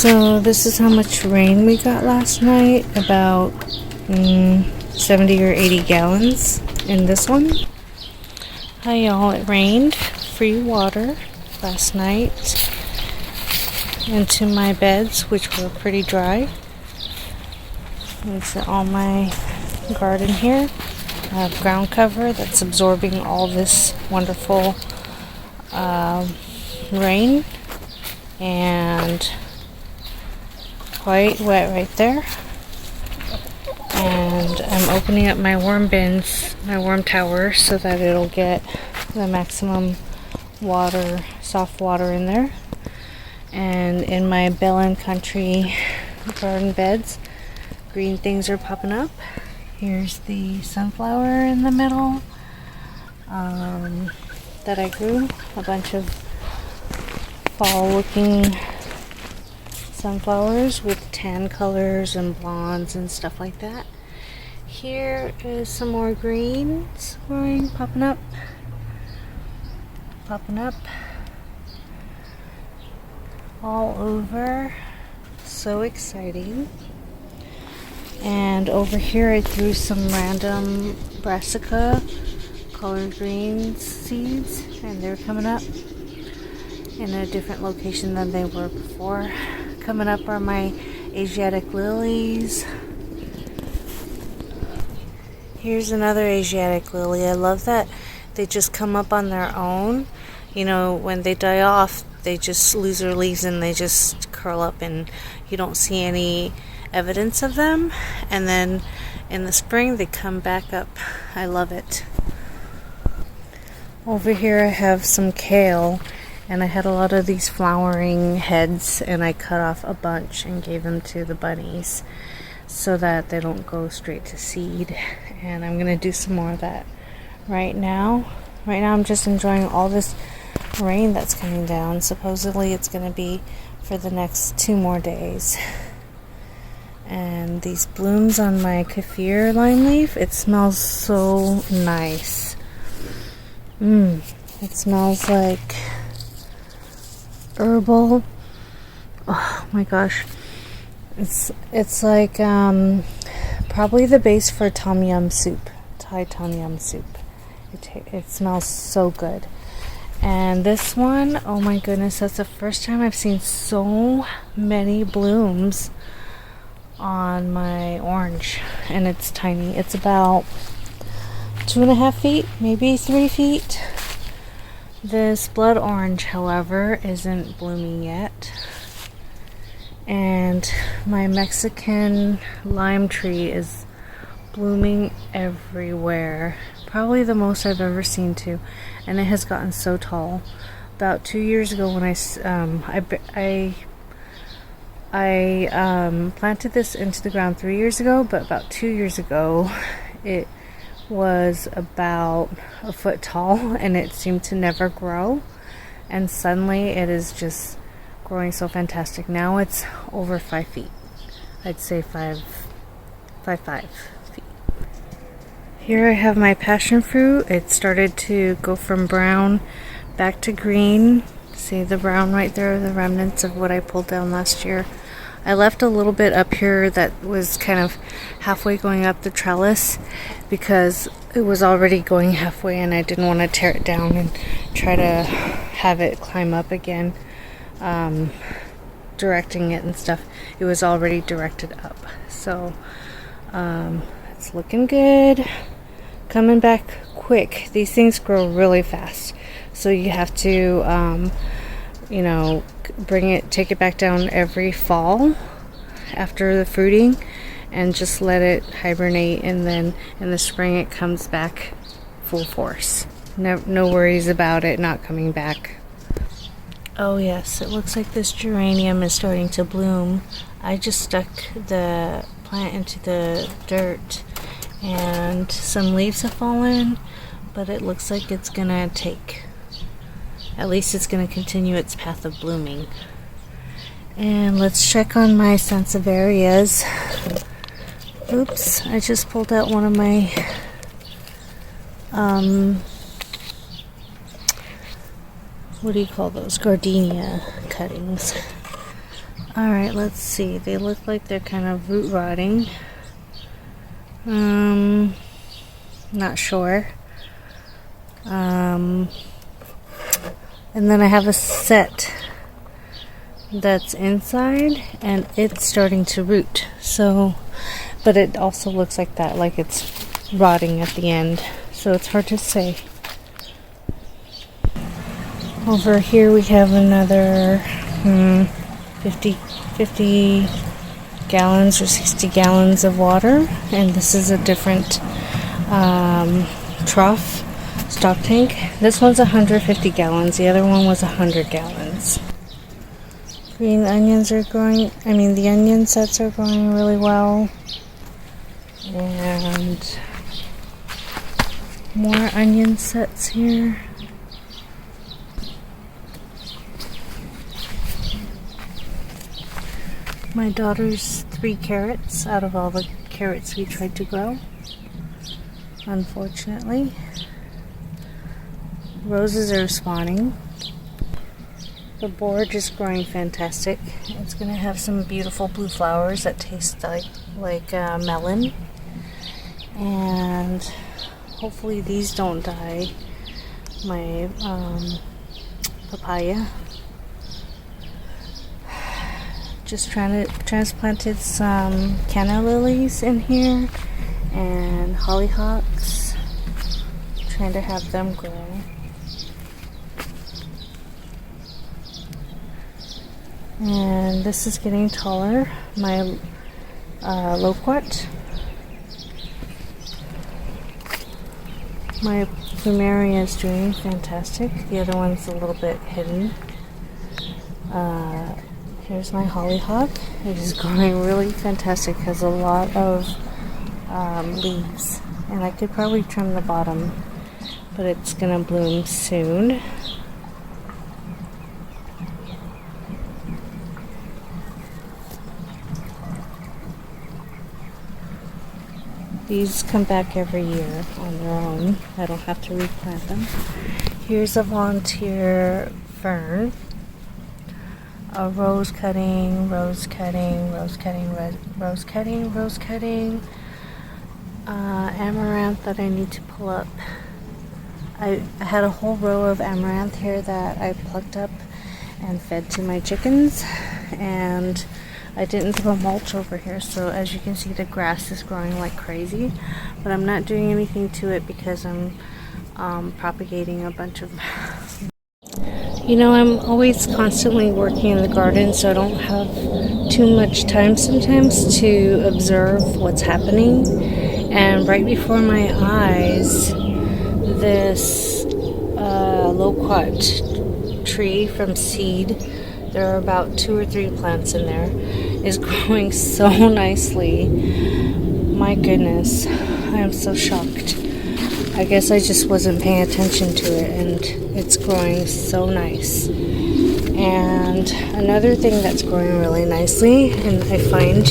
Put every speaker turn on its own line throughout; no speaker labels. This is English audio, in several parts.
So this is how much rain we got last night, about 70 or 80 gallons in this one. Hi y'all, it rained free water last night into my beds, which were pretty dry. It's all my garden here. I have ground cover that's absorbing all this wonderful rain, and quite wet right there. And I'm opening up my worm bins, my worm tower, so that it'll get the maximum water, soft water in there. And in my Bellin Country garden beds, green things are popping up. Here's the sunflower in the middle that I grew. A bunch of fall-looking sunflowers with tan colors and blondes and stuff like that. Here is some more greens growing, popping up. All over. So exciting. And over here I threw some random brassica collard greens seeds, and they're coming up in a different location than they were before. Coming up are my Asiatic lilies. Here's another Asiatic lily. I love that they just come up on their own. You know, when they die off, they just lose their leaves and they just curl up and you don't see any evidence of them. And then in the spring, they come back up. I love it. Over here I have some kale, and I had a lot of these flowering heads, and I cut off a bunch and gave them to the bunnies so that they don't go straight to seed. And I'm gonna do some more of that right now. Right now I'm just enjoying all this rain that's coming down. Supposedly it's gonna be for the next 2 more days. And these blooms on my kaffir lime leaf, it smells so nice. It smells like herbal. Oh my gosh. It's like probably the base for tom yum soup, Thai tom yum soup. It smells so good. And this one, oh my goodness, that's the first time I've seen so many blooms on my orange, and it's tiny. It's about 2.5 feet, maybe 3 feet. This blood orange, however, isn't blooming yet. And my Mexican lime tree is blooming everywhere. Probably the most I've ever seen too. And it has gotten so tall. About 2 years ago when I planted this into the ground 3 years ago, but about 2 years ago it was about a foot tall, and it seemed to never grow, and suddenly it is just growing so fantastic. Now it's over 5 feet. I'd say 5 feet. Here I have my passion fruit. It started to go from brown back to green. See the brown right there, the remnants of what I pulled down last year. I left a little bit up here that was kind of halfway going up the trellis because it was already going halfway, and I didn't want to tear it down and try to have it climb up again, directing it and stuff. It was already directed up. So it's looking good. Coming back quick. These things grow really fast. So you have to take it back down every fall after the fruiting and just let it hibernate, and then in the spring it comes back full force. No worries about it not coming back. Oh yes, it looks like this geranium is starting to bloom. I just stuck the plant into the dirt and some leaves have fallen, but it looks like it's gonna at least it's going to continue its path of blooming. And let's check on my sansevierias. Oops, I just pulled out one of my what do you call those? Gardenia cuttings. Alright, let's see. They look like they're kind of root rotting. Not sure. And then I have a set that's inside and it's starting to root. So, but it also looks like that, like it's rotting at the end. So it's hard to say. Over here we have another 50 gallons or 60 gallons of water, and this is a different trough stock tank. This one's 150 gallons, the other one was 100 gallons. Green onions are growing, the onion sets are growing really well, and more onion sets here. My daughter's 3 carrots out of all the carrots we tried to grow, unfortunately. Roses are spawning. The borage is growing fantastic. It's going to have some beautiful blue flowers that taste like melon. And hopefully these don't die. My papaya. Just transplanted some canna lilies in here and hollyhocks. Trying to have them grow. And this is getting taller. My loquat. My plumeria is doing fantastic. The other one's a little bit hidden. Here's my hollyhock. It is growing really fantastic. Has a lot of leaves, and I could probably trim the bottom, but it's gonna bloom soon. These come back every year on their own. I don't have to replant them. Here's a volunteer fern. A rose cutting, amaranth that I need to pull up. I had a whole row of amaranth here that I plucked up and fed to my chickens, and I didn't throw mulch over here, so as you can see the grass is growing like crazy, but I'm not doing anything to it because I'm propagating a bunch of I'm always constantly working in the garden, so I don't have too much time sometimes to observe what's happening. And right before my eyes, this loquat tree from seed, there are about 2 or 3 plants in there, is growing so nicely. My goodness, I am so shocked. I guess I just wasn't paying attention to it, and it's growing so nice. And another thing that's growing really nicely, and I find,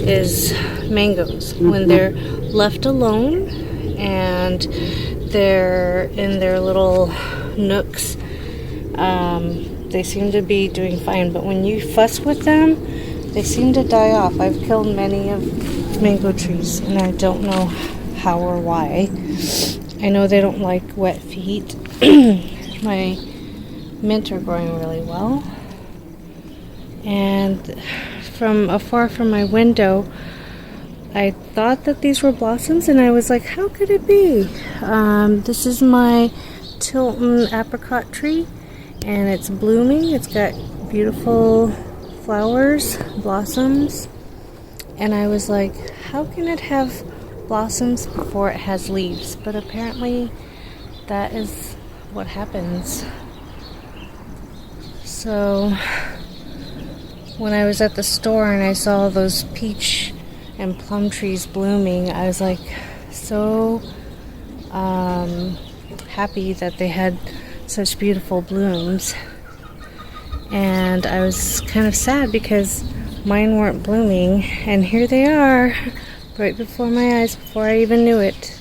is mangoes. When they're left alone and they're in their little nooks, they seem to be doing fine. But when you fuss with them, they seem to die off. I've killed many of mango trees, and I don't know how or why. I know they don't like wet feet. My mint are growing really well. And from afar from my window, I thought that these were blossoms, and I was like, how could it be? This is my Tilton apricot tree, and it's blooming. It's got beautiful flowers, blossoms, and I was like, how can it have blossoms before it has leaves? But apparently that is what happens. So when I was at the store and I saw those peach and plum trees blooming, I was like so happy that they had such beautiful blooms, and I was kind of sad because mine weren't blooming, and here they are right before my eyes before I even knew it.